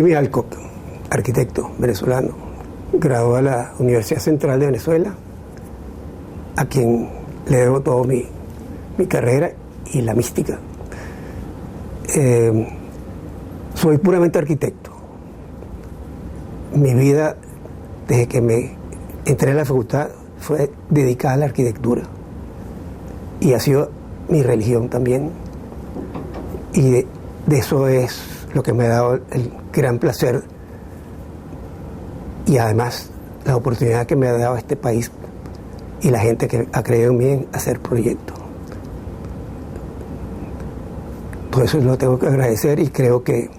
Jimmy Alcock, arquitecto venezolano, graduado de la Universidad Central de Venezuela, a quien le debo toda mi carrera y la mística. Soy puramente arquitecto. Mi vida, desde que me entré a la facultad, fue dedicada a la arquitectura. Y ha sido mi religión también. Y de eso es lo que me ha dado el gran placer y además la oportunidad que me ha dado este país y la gente que ha creído en mí en hacer proyectos. Por eso lo tengo que agradecer y creo que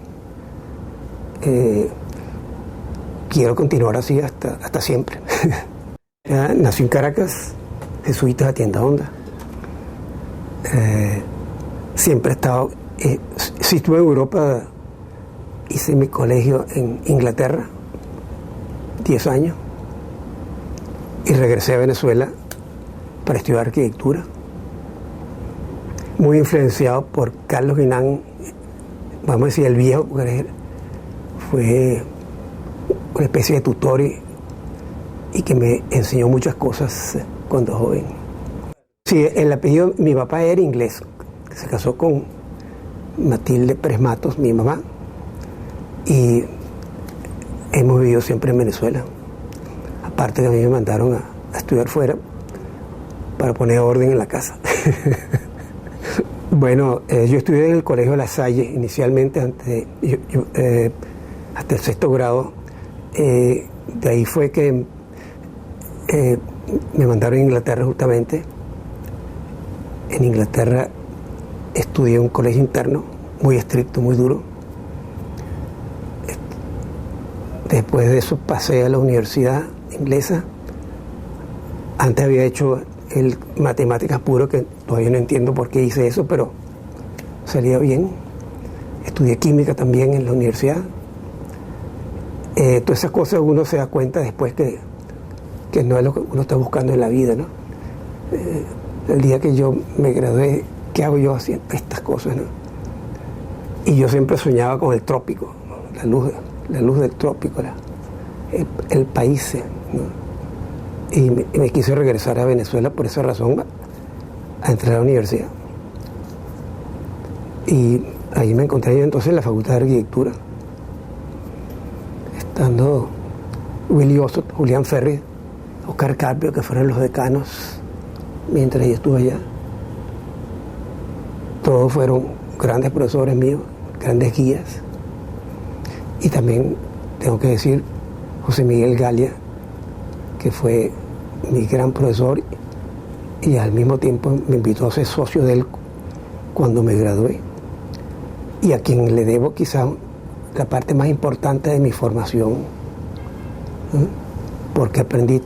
quiero continuar así hasta siempre. Nací en Caracas, jesuita de Tienda Honda. Siempre he estado, si estuve en Europa, hice mi colegio en Inglaterra, 10 años, y regresé a Venezuela para estudiar arquitectura. Muy influenciado por Carlos Guinán, vamos a decir el viejo, porque fue una especie de tutor y que me enseñó muchas cosas cuando joven. Sí, el apellido, mi papá era inglés, se casó con Matilde Pérez Matos, mi mamá, y hemos vivido siempre en Venezuela. Aparte que a mí me mandaron a estudiar fuera para poner orden en la casa. Bueno, yo estudié en el Colegio La Salle inicialmente, hasta el 6º grado. De ahí fue que me mandaron a Inglaterra justamente. En Inglaterra estudié en un colegio interno, muy estricto, muy duro. Después de eso pasé a la universidad inglesa. Antes había hecho el matemáticas puro, que todavía no entiendo por qué hice eso, pero salía bien. Estudié química también en la universidad. Todas esas cosas uno se da cuenta después que no es lo que uno está buscando en la vida, ¿no? El día que yo me gradué, ¿qué hago yo haciendo estas cosas, no? Y yo siempre soñaba con el trópico, la luz del trópico, el país, ¿no? Y me quise regresar a Venezuela por esa razón, a entrar a la universidad. Y ahí me encontré yo entonces en la Facultad de Arquitectura, estando Willy Ossoff, Julián Ferri, Oscar Carpio, que fueron los decanos mientras yo estuve allá. Todos fueron grandes profesores míos, grandes guías. Y también tengo que decir José Miguel Galia, que fue mi gran profesor y al mismo tiempo me invitó a ser socio de él cuando me gradué, y a quien le debo quizá la parte más importante de mi formación, ¿eh? Porque aprendí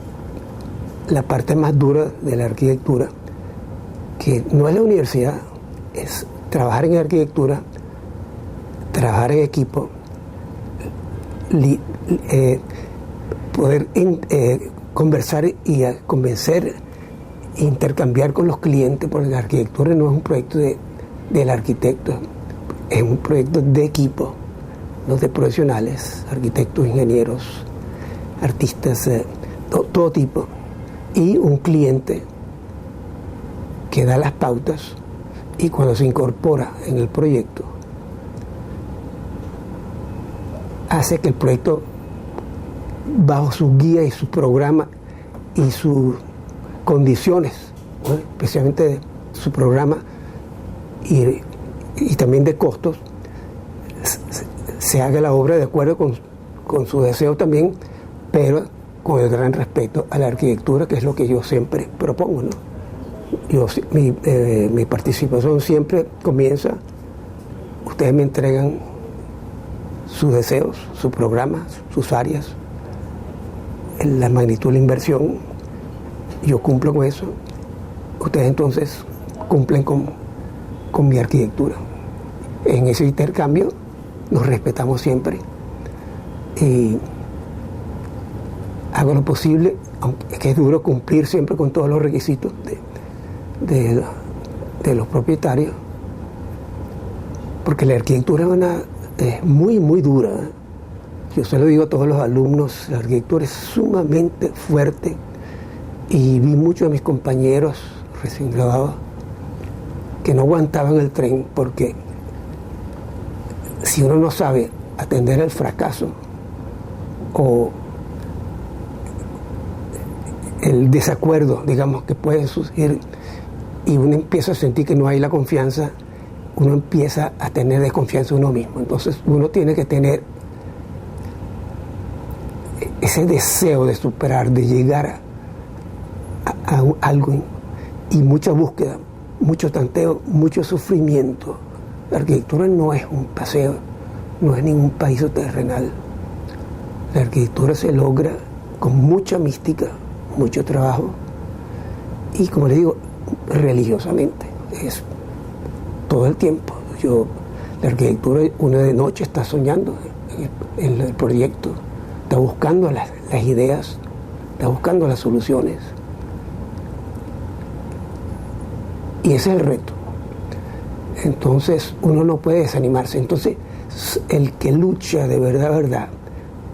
la parte más dura de la arquitectura, que no es la universidad, es trabajar en arquitectura, trabajar en equipo, poder conversar y convencer, intercambiar con los clientes, porque la arquitectura no es un proyecto del arquitecto, es un proyecto de equipo, no de profesionales, arquitectos, ingenieros, artistas, todo tipo, y un cliente que da las pautas y cuando se incorpora en el proyecto hace que el proyecto, bajo su guía y su programa y sus condiciones, ¿no? Especialmente su programa y también de costos, se haga la obra de acuerdo con su deseo también, pero con el gran respeto a la arquitectura, que es lo que yo siempre propongo, ¿no? Mi participación siempre comienza, ustedes me entregan sus deseos, sus programas, sus áreas, la magnitud de la inversión, yo cumplo con eso, ustedes entonces cumplen con mi arquitectura. En ese intercambio nos respetamos siempre y hago lo posible, aunque es que es duro cumplir siempre con todos los requisitos de los propietarios, porque la arquitectura es muy, muy dura, ¿eh? Yo se lo digo a todos los alumnos, la arquitectura es sumamente fuerte y vi muchos de mis compañeros recién graduados que no aguantaban el tren porque si uno no sabe atender el fracaso o el desacuerdo, digamos, que puede surgir y uno empieza a sentir que no hay la confianza, uno empieza a tener desconfianza en uno mismo. Entonces uno tiene que tener ese deseo de superar, de llegar a algo y mucha búsqueda, mucho tanteo, mucho sufrimiento. La arquitectura no es un paseo, no es ningún paraíso terrenal. La arquitectura se logra con mucha mística, mucho trabajo y, como le digo, religiosamente. Es todo el tiempo. La arquitectura, uno de noche está soñando en el proyecto, está buscando las ideas, está buscando las soluciones. Y ese es el reto. Entonces uno no puede desanimarse. Entonces el que lucha de verdad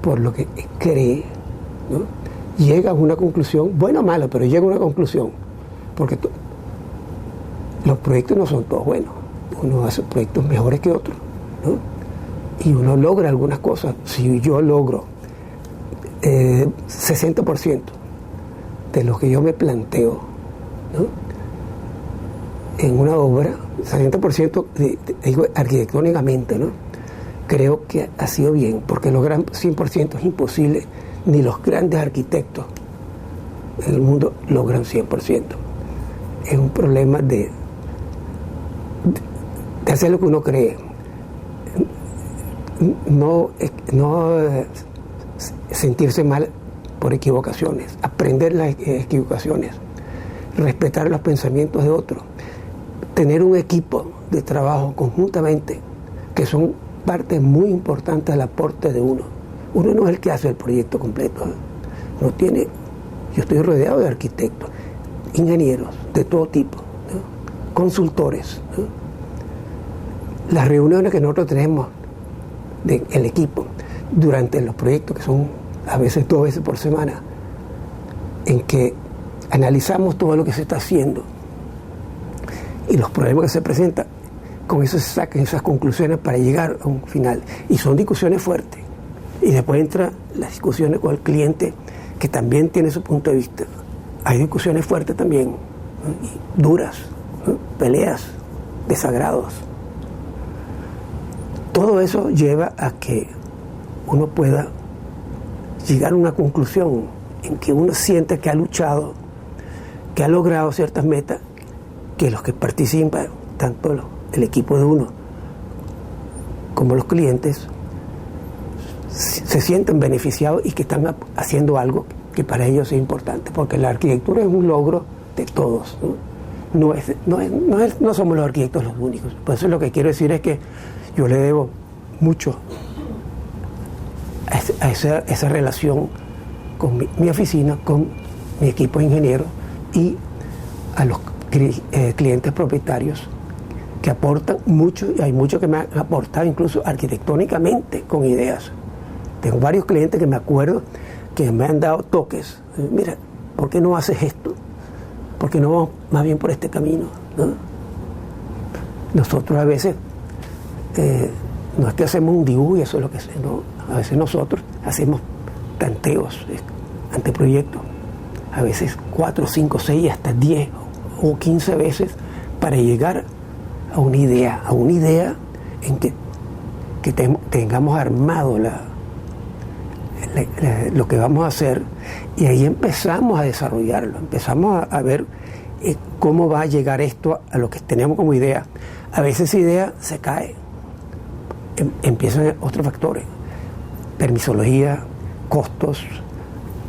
por lo que cree, ¿no?, llega a una conclusión, buena o mala, pero llega a una conclusión, porque los proyectos no son todos buenos. Uno hace proyectos mejores que otros, ¿no? Y uno logra algunas cosas. Si yo logro 60% de lo que yo me planteo, ¿no?, en una obra, 60% digo arquitectónicamente, ¿no?, creo que ha sido bien, porque lograr 100% es imposible, ni los grandes arquitectos en el mundo logran 100%. Es un problema de hacer lo que uno cree, no sentirse mal por equivocaciones, aprender las equivocaciones, respetar los pensamientos de otros, tener un equipo de trabajo conjuntamente, que son parte muy importante del aporte de uno. Uno no es el que hace el proyecto completo. Uno tiene, yo estoy rodeado de arquitectos, ingenieros de todo tipo, ¿no?, consultores, ¿no? Las reuniones que nosotros tenemos del equipo durante los proyectos, que son a veces 2 veces por semana, en que analizamos todo lo que se está haciendo y los problemas que se presentan, con eso se sacan esas conclusiones para llegar a un final. Y son discusiones fuertes. Y después entran las discusiones con el cliente, que también tiene su punto de vista. Hay discusiones fuertes también, ¿no?, y duras, ¿no?, peleas, desagrados. Todo eso lleva a que uno pueda llegar a una conclusión en que uno siente que ha luchado, que ha logrado ciertas metas, que los que participan, tanto el equipo de uno como los clientes, se sienten beneficiados y que están haciendo algo que para ellos es importante, porque la arquitectura es un logro de todos, ¿no? No somos los arquitectos los únicos. Por eso lo que quiero decir es que yo le debo mucho a esa relación con mi oficina, con mi equipo de ingenieros y a los clientes propietarios que aportan mucho, y hay muchos que me han aportado incluso arquitectónicamente con ideas. Tengo varios clientes que me acuerdo que me han dado toques. Mira, ¿por qué no haces esto? ¿Por qué no vamos más bien por este camino?, ¿no? Nosotros a veces no es que hacemos un dibujo y eso es lo que sé, ¿no? A veces nosotros hacemos tanteos, anteproyectos, a veces 4, 5, 6, hasta 10 o 15 veces para llegar a una idea en que tengamos armado lo que vamos a hacer, y ahí empezamos a desarrollarlo, empezamos a ver cómo va a llegar esto a lo que tenemos como idea. A veces esa idea se cae, empiezan otros factores, permisología, costos,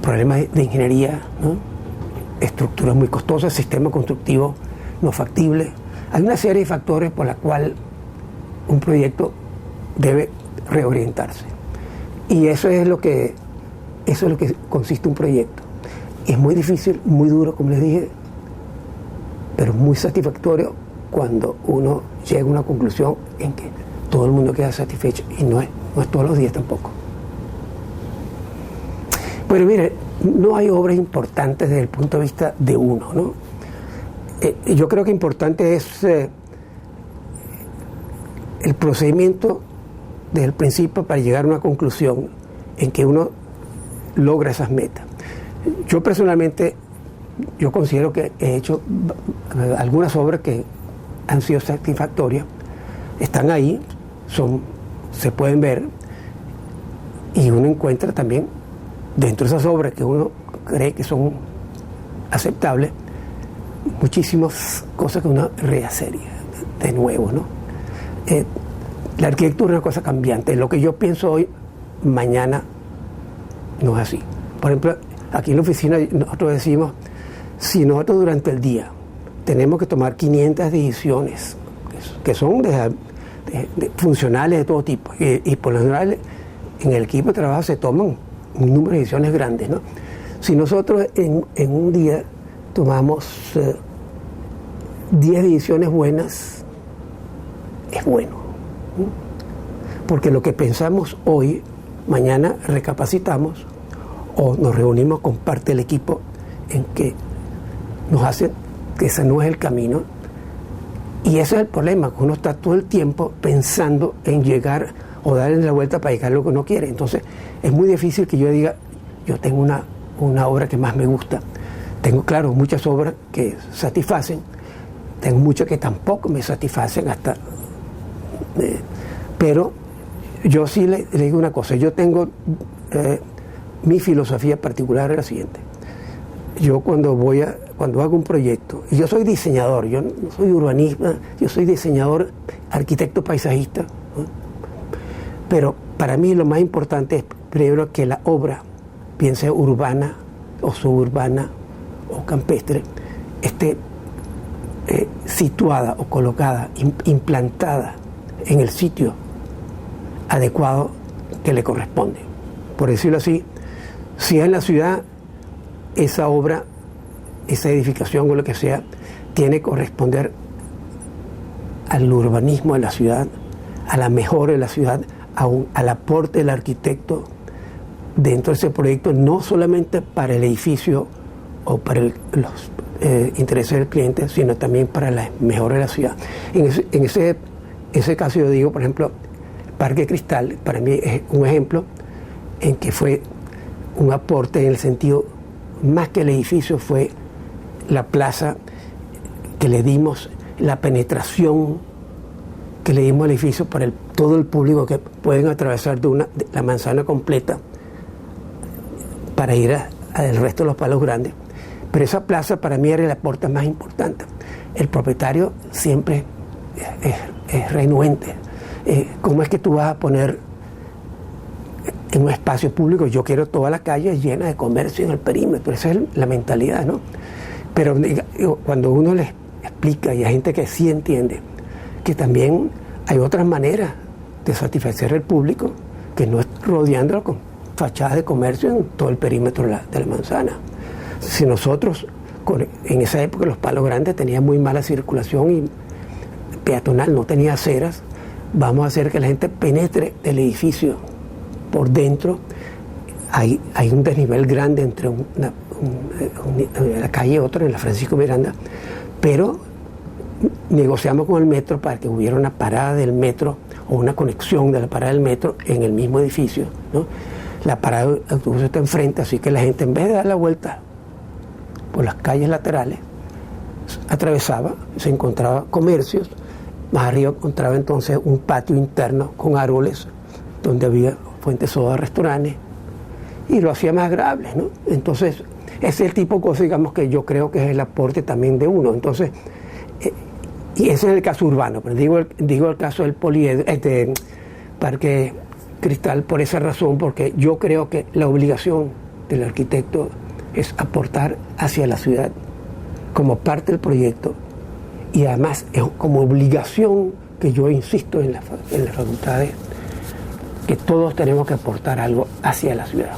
problemas de ingeniería, ¿no?, estructuras muy costosas, sistema constructivo no factible. Hay una serie de factores por la cual un proyecto debe reorientarse. Y eso es lo que consiste un proyecto. Es muy difícil, muy duro, como les dije, pero muy satisfactorio cuando uno llega a una conclusión en que todo el mundo queda satisfecho, y no es todos los días tampoco. Pero mire, no hay obras importantes desde el punto de vista de uno, ¿no? Yo creo que importante es el procedimiento desde el principio para llegar a una conclusión en que uno logra esas metas. Yo personalmente, yo considero que he hecho algunas obras que han sido satisfactorias, están ahí, se pueden ver, y uno encuentra también dentro de esas obras que uno cree que son aceptables, muchísimas cosas que uno rehacería de nuevo, ¿no? La arquitectura es una cosa cambiante. Lo que yo pienso hoy, mañana no es así. Por ejemplo, aquí en la oficina nosotros decimos, si nosotros durante el día tenemos que tomar 500 decisiones, que son funcionales de todo tipo, y por lo general en el equipo de trabajo se toman un número de decisiones grandes, ¿no? Si nosotros en un día tomamos 10 decisiones buenas, es bueno, ¿no? Porque lo que pensamos hoy, mañana recapacitamos o nos reunimos con parte del equipo en que nos hace que ese no es el camino. Y ese es el problema, que uno está todo el tiempo pensando en llegar o darle la vuelta para llegar a lo que uno quiere. Entonces es muy difícil que yo diga, yo tengo una obra que más me gusta. Tengo, claro, muchas obras que satisfacen, tengo muchas que tampoco me satisfacen hasta... pero yo sí le digo una cosa, yo tengo... mi filosofía particular es la siguiente. Yo cuando hago un proyecto, y yo soy diseñador, yo no soy urbanista, yo soy diseñador, arquitecto paisajista, ¿no? Pero para mí lo más importante es primero que la obra, bien sea urbana o suburbana o campestre, esté situada o colocada, implantada en el sitio adecuado que le corresponde. Por decirlo así, si es en la ciudad, esa obra, esa edificación o lo que sea, tiene que corresponder al urbanismo de la ciudad, a la mejora de la ciudad, al aporte del arquitecto dentro de ese proyecto, no solamente para el edificio o para los intereses del cliente, sino también para la mejora de la ciudad. En ese caso yo digo, por ejemplo, Parque Cristal, para mí es un ejemplo en que fue un aporte en el sentido, más que el edificio, fue la plaza que le dimos, la penetración que le dimos al edificio para todo el público que pueden atravesar de la manzana completa para ir al resto de los Palos Grandes. Pero esa plaza para mí era el aporte más importante. El propietario siempre es renuente. ¿Cómo es que tú vas a poner en un espacio público? Yo quiero toda la calle llena de comercio en el perímetro. Esa es la mentalidad, ¿no? Pero cuando uno les explica, y hay gente que sí entiende, que también hay otras maneras de satisfacer al público que no es rodeándolo con fachadas de comercio en todo el perímetro de la manzana. Si nosotros, en esa época los Palos Grandes tenían muy mala circulación y peatonal, no tenía aceras, vamos a hacer que la gente penetre del edificio por dentro. Hay un desnivel grande entre la calle y otra, en la Francisco Miranda, pero negociamos con el metro para que hubiera una parada del metro o una conexión de la parada del metro en el mismo edificio, ¿no? La parada del autobús está enfrente, así que la gente, en vez de dar la vuelta por las calles laterales, atravesaba, se encontraba comercios, más arriba encontraba entonces un patio interno con árboles donde había fuentes soda, restaurantes, y lo hacía más agradable, ¿no? Entonces ese es el tipo de cosas, digamos, que yo creo que es el aporte también de uno. Entonces, y ese es el caso urbano, pero digo el caso del Parque Cristal por esa razón, porque yo creo que la obligación del arquitecto es aportar hacia la ciudad como parte del proyecto, y además es como obligación que yo insisto en las facultades, que todos tenemos que aportar algo hacia la ciudad.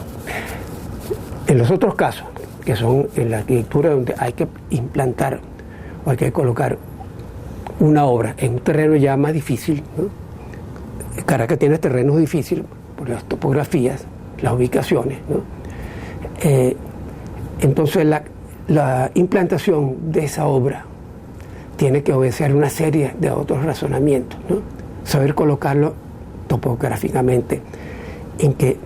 En los otros casos, que son en la arquitectura, donde hay que implantar o hay que colocar una obra en un terreno ya más difícil, ¿no? Caracas tiene terrenos difíciles por las topografías, las ubicaciones, ¿no? Entonces la implantación de esa obra tiene que obedecer una serie de otros razonamientos, ¿no? Saber colocarlo topográficamente, en que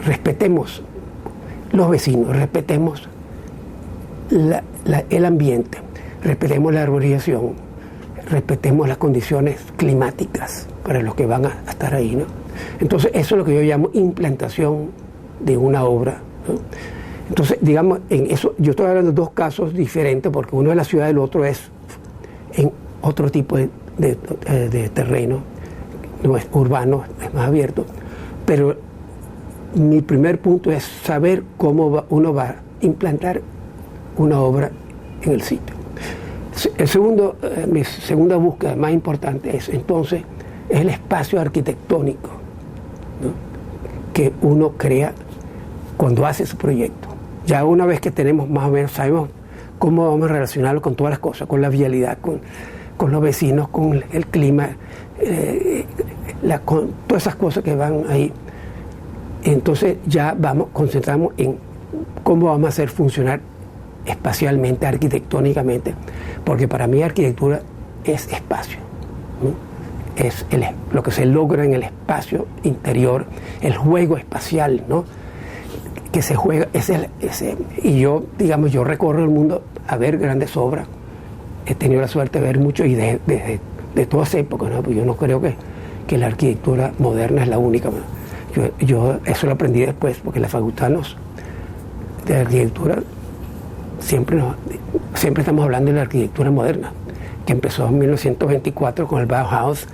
respetemos los vecinos, respetemos el ambiente, respetemos la arborización, respetemos las condiciones climáticas para los que van a estar ahí, ¿no? Entonces eso es lo que yo llamo implantación de una obra, ¿no? Entonces, digamos, en eso yo estoy hablando de dos casos diferentes, porque uno es la ciudad y el otro es en otro tipo de terreno, no es urbano, es más abierto. Pero mi primer punto es saber cómo uno va a implantar una obra en el sitio. Mi segunda búsqueda más importante es entonces el espacio arquitectónico, ¿no?, que uno crea cuando hace su proyecto. Ya una vez que tenemos más o menos, sabemos cómo vamos a relacionarlo con todas las cosas, con la vialidad, con los vecinos, con el clima, con todas esas cosas que van ahí. Entonces ya concentramos en cómo vamos a hacer funcionar espacialmente, arquitectónicamente, porque para mí arquitectura es espacio, ¿no? Es lo que se logra en el espacio interior, el juego espacial, ¿no?, que se juega, y yo, digamos, yo recorro el mundo a ver grandes obras, he tenido la suerte de ver mucho y de todas épocas, ¿no? Pues yo no creo que la arquitectura moderna es la única. Yo eso lo aprendí después, porque la facultad de arquitectura siempre estamos hablando de la arquitectura moderna, que empezó en 1924 con el Bauhaus,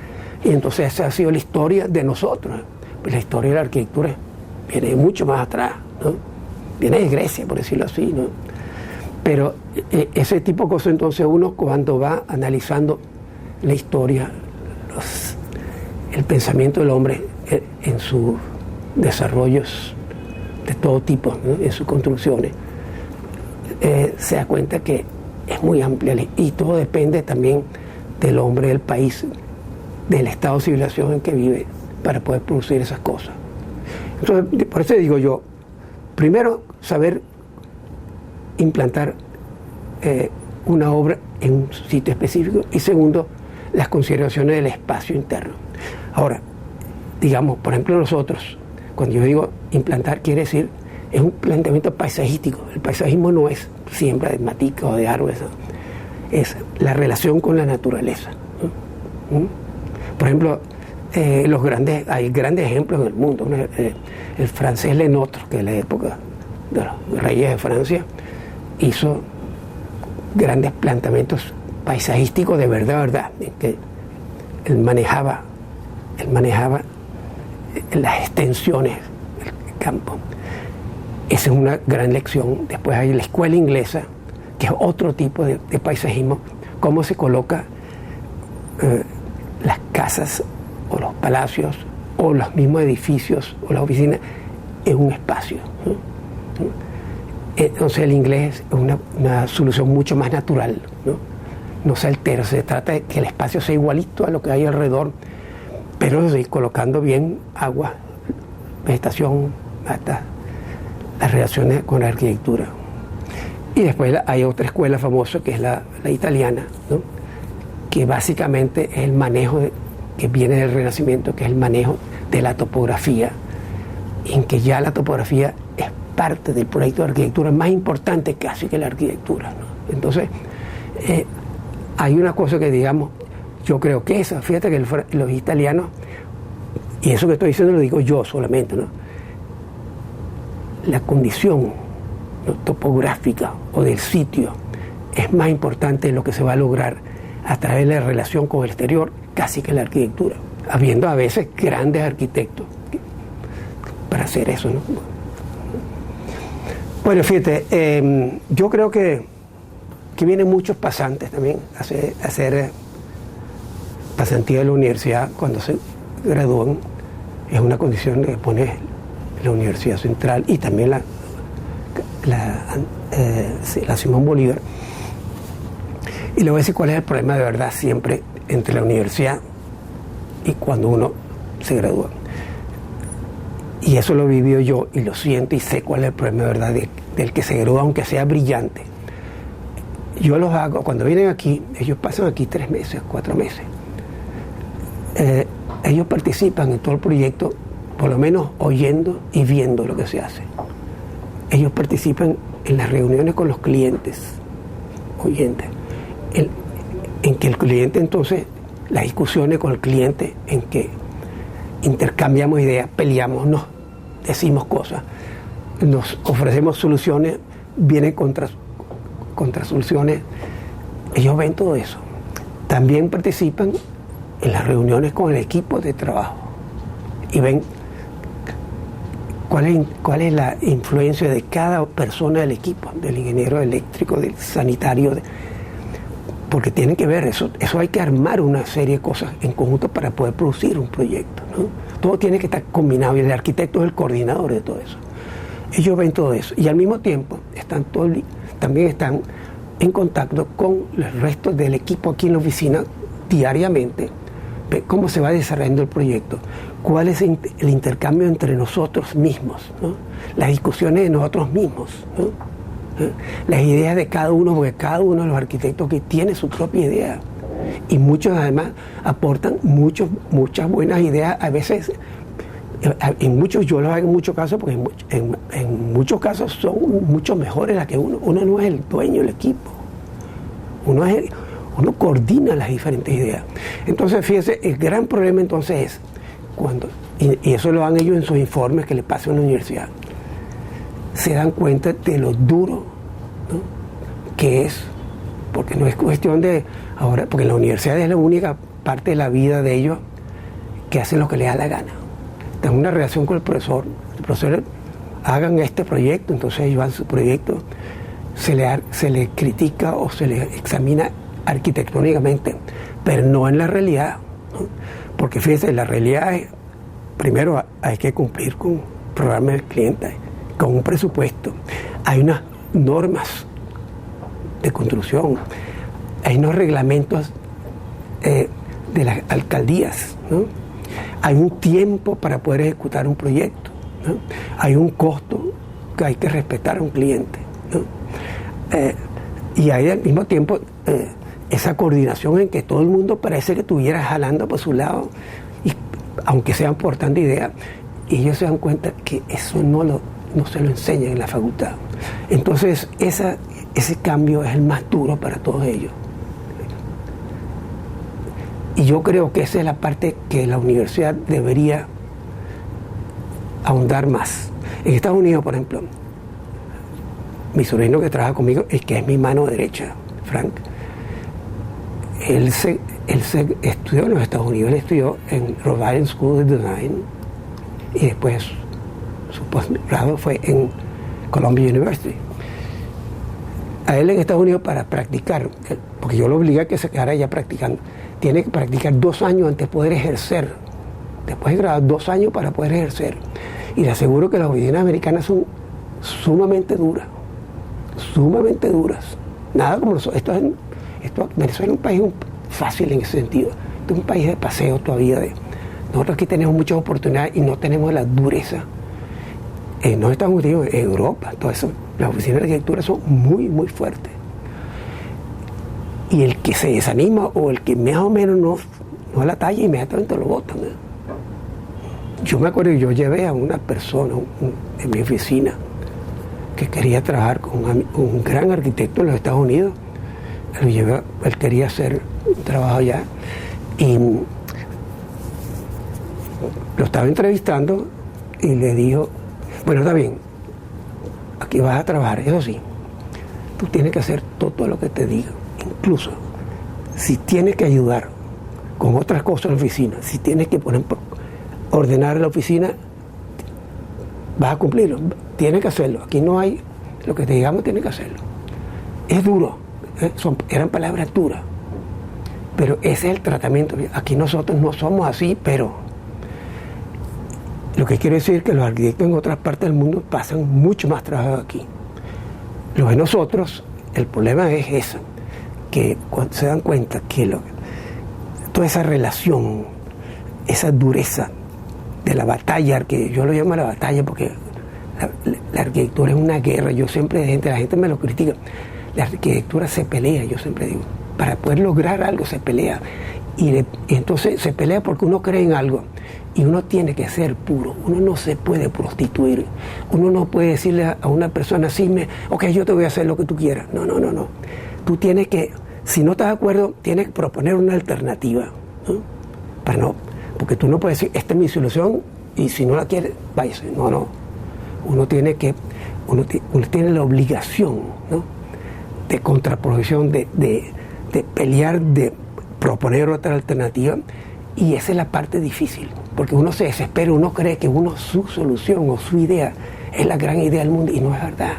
y entonces esa ha sido la historia de nosotros, ¿no? Pues la historia de la arquitectura viene mucho más atrás, ¿no? Viene de Grecia, por decirlo así, ¿no? Pero ese tipo de cosas, entonces uno cuando va analizando la historia, el pensamiento del hombre en sus desarrollos de todo tipo, ¿no?, en sus construcciones, se da cuenta que es muy amplia y todo depende también del hombre, del país, del estado de civilización en que vive para poder producir esas cosas. Entonces, por eso digo yo, primero, saber implantar una obra en un sitio específico, y segundo, las consideraciones del espacio interno. Ahora, digamos, por ejemplo, nosotros, cuando yo digo implantar, quiere decir, es un planteamiento paisajístico. El paisajismo no es siembra de maticas o de árboles, ¿no?, es la relación con la naturaleza, ¿no? Por ejemplo, hay grandes ejemplos en el mundo, ¿no? El francés Lenôtre, que en la época de los reyes de Francia hizo grandes planteamientos paisajísticos de verdad, en que él manejaba las extensiones del campo. Esa es una gran lección. Después hay la escuela inglesa, que es otro tipo de paisajismo, cómo se coloca las casas o los palacios o los mismos edificios o las oficinas en un espacio, ¿no? Entonces el inglés es una solución mucho más natural, ¿no? No se altera, se trata de que el espacio sea igualito a lo que hay alrededor, pero sí, colocando bien agua, vegetación, hasta las relaciones con la arquitectura. Y después hay otra escuela famosa que es la italiana, ¿no?, que básicamente es el manejo que viene del Renacimiento, que es el manejo de la topografía, en que ya la topografía es parte del proyecto de arquitectura más importante casi que la arquitectura, ¿no? Entonces, hay una cosa que, digamos, yo creo que fíjate que los italianos, y eso que estoy diciendo lo digo yo solamente, ¿no?, la condición, ¿no?, topográfica o del sitio es más importante de lo que se va a lograr a través de la relación con el exterior, casi que la arquitectura, habiendo a veces grandes arquitectos para hacer eso, ¿no? Bueno, fíjate, yo creo que vienen muchos pasantes también a hacer pasantía de la universidad cuando se gradúan. Es una condición que pone la Universidad Central y también la Simón Bolívar. Y le voy a decir cuál es el problema de verdad siempre entre la universidad y cuando uno se gradúa. Y eso lo vivió yo y lo siento y sé cuál es el problema, ¿verdad? Del que se gradúa, aunque sea brillante. Yo los hago, cuando vienen aquí, ellos pasan aquí 3 meses, 4 meses. Ellos participan en todo el proyecto, por lo menos oyendo y viendo lo que se hace. Ellos participan en las reuniones con los clientes, oyentes, en que el cliente entonces, las discusiones con el cliente, en que intercambiamos ideas, peleamos, nos decimos cosas, nos ofrecemos soluciones, vienen contra soluciones. Ellos ven todo eso. También participan en las reuniones con el equipo de trabajo y ven cuál es la influencia de cada persona del equipo, del ingeniero eléctrico, del sanitario, porque tienen que ver eso hay que armar una serie de cosas en conjunto para poder producir un proyecto, ¿no? Todo tiene que estar combinado y el arquitecto es el coordinador de todo eso. Ellos ven todo eso y al mismo tiempo también están en contacto con el resto del equipo aquí en la oficina diariamente, cómo se va desarrollando el proyecto, cuál es el intercambio entre nosotros mismos, ¿no? Las discusiones de nosotros mismos, ¿no? Las ideas de cada uno, porque cada uno de los arquitectos que tiene su propia idea y muchos además aportan muchas buenas ideas, a veces en muchos, yo los hago en muchos casos porque en muchos casos son mucho mejores las que uno no es el dueño del equipo, uno coordina las diferentes ideas. Entonces fíjese, el gran problema entonces es cuando, y eso lo dan ellos en sus informes que les pasan en la universidad, se dan cuenta de lo duro, ¿no?, que es, porque no es cuestión de ahora, porque la universidad es la única parte de la vida de ellos que hacen lo que les da la gana. Tienen una relación con el profesor hagan este proyecto, entonces ellos van a su proyecto, se le critica o se le examina arquitectónicamente, pero no en la realidad, ¿no? Porque fíjense, la realidad es, primero hay que cumplir con un programa del cliente, con un presupuesto, hay unas normas de construcción, hay unos reglamentos de las alcaldías, ¿no? Hay un tiempo para poder ejecutar un proyecto, ¿no? Hay un costo que hay que respetar a un cliente, ¿no? Y hay al mismo tiempo esa coordinación en que todo el mundo parece que estuviera jalando por su lado, y aunque sean portando ideas, ellos se dan cuenta que eso no se lo enseñan en la facultad. Entonces ese cambio es el más duro para todos ellos. Y yo creo que esa es la parte que la universidad debería ahondar más. En Estados Unidos, por ejemplo, mi sobrino que trabaja conmigo, que es mi mano derecha, Frank, él estudió en los Estados Unidos, él estudió en Rhode Island School of Design y después su posgrado fue en Columbia University. A él en Estados Unidos, para practicar, porque yo lo obligué a que se quedara ya practicando, tiene que practicar 2 años antes de poder ejercer. Después de graduar 2 años para poder ejercer. Y le aseguro que las oficinas americanas son sumamente duras. Nada como nosotros. Venezuela es un país fácil en ese sentido. Este es un país de paseo todavía. Nosotros aquí tenemos muchas oportunidades y no tenemos la dureza. No estamos en Europa, todo eso, las oficinas de arquitectura son muy, muy fuertes. Y el que se desanima o el que más o menos no la talla, inmediatamente lo botan, ¿eh? Yo me acuerdo que yo llevé a una persona en mi oficina que quería trabajar con un gran arquitecto en los Estados Unidos. Él quería hacer un trabajo allá y lo estaba entrevistando y le dijo: bueno, está bien, aquí vas a trabajar, eso sí, tú tienes que hacer todo lo que te diga. Incluso si tienes que ayudar con otras cosas en la oficina, si tienes que, por ejemplo, ordenar la oficina, vas a cumplirlo, tienes que hacerlo. Aquí no hay, lo que te digamos tienes que hacerlo. Es duro, eran palabras duras, pero ese es el tratamiento. Aquí nosotros no somos así, pero lo que quiero decir es que los arquitectos en otras partes del mundo pasan mucho más trabajo aquí. Lo de nosotros, el problema es eso, que cuando se dan cuenta que toda esa relación, esa dureza la batalla, que yo lo llamo la batalla porque la arquitectura es una guerra. Yo siempre, la gente me lo critica, la arquitectura se pelea, yo siempre digo, para poder lograr algo se pelea, y entonces se pelea porque uno cree en algo, y uno tiene que ser puro, uno no se puede prostituir, uno no puede decirle a una persona así, ok, yo te voy a hacer lo que tú quieras, no, tú tienes que, si no estás de acuerdo, tienes que proponer una alternativa, ¿no? Porque tú no puedes decir, esta es mi solución, y si no la quieres, váyase. No. Uno tiene la obligación, ¿no?, de contraposición, de pelear, de proponer otra alternativa, y esa es la parte difícil, porque uno se desespera, uno cree que su solución o su idea es la gran idea del mundo, y no es verdad.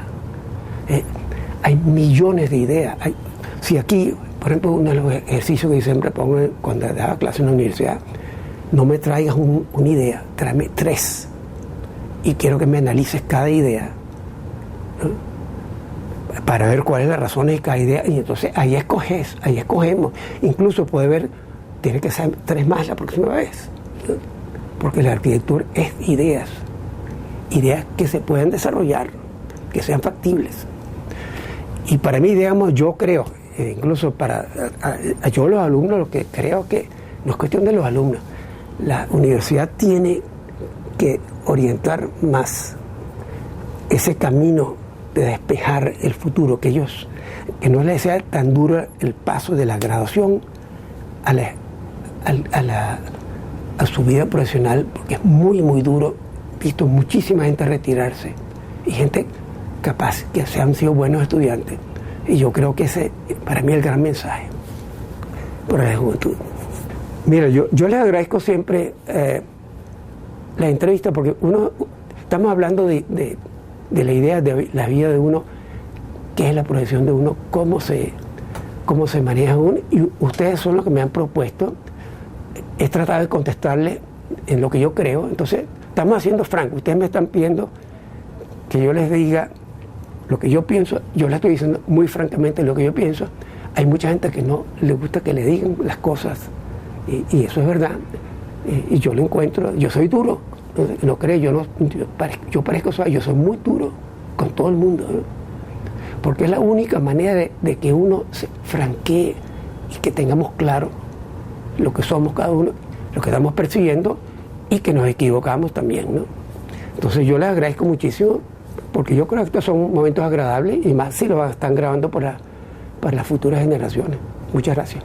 Hay millones de ideas. Si aquí, por ejemplo, uno de los ejercicios que siempre pongo cuando daba clase en la universidad, no me traigas una idea, tráeme 3, y quiero que me analices cada idea, ¿no?, para ver cuál es la razón de cada idea, y entonces ahí escogemos. Incluso tiene que ser 3 más la próxima vez, ¿no?, porque la arquitectura es ideas que se pueden desarrollar, que sean factibles. Y para mí, digamos, yo creo, incluso yo los alumnos, lo que creo que no es cuestión de los alumnos, la universidad tiene que orientar más ese camino de despejar el futuro, que no les sea tan duro el paso de la graduación a su vida profesional, porque es muy, muy duro. He visto muchísima gente retirarse, y gente capaz que se han sido buenos estudiantes, y yo creo que ese, para mí, es el gran mensaje para la juventud. Mira, yo les agradezco siempre la entrevista, porque estamos hablando de la idea de la vida de uno, qué es la profesión de uno, cómo se maneja uno, y ustedes son los que me han propuesto. He tratado de contestarles en lo que yo creo. Entonces, estamos haciendo franco. Ustedes me están pidiendo que yo les diga lo que yo pienso. Yo les estoy diciendo muy francamente lo que yo pienso. Hay mucha gente que no le gusta que le digan las cosas, y eso es verdad. Y yo lo encuentro, yo soy duro. No creo, yo parezco suave, yo soy muy duro con todo el mundo, ¿no?, porque es la única manera de que uno se franquee y que tengamos claro lo que somos cada uno, lo que estamos persiguiendo, y que nos equivocamos también, ¿no? Entonces yo les agradezco muchísimo, porque yo creo que estos son momentos agradables, y más si lo están grabando para las futuras generaciones. Muchas gracias.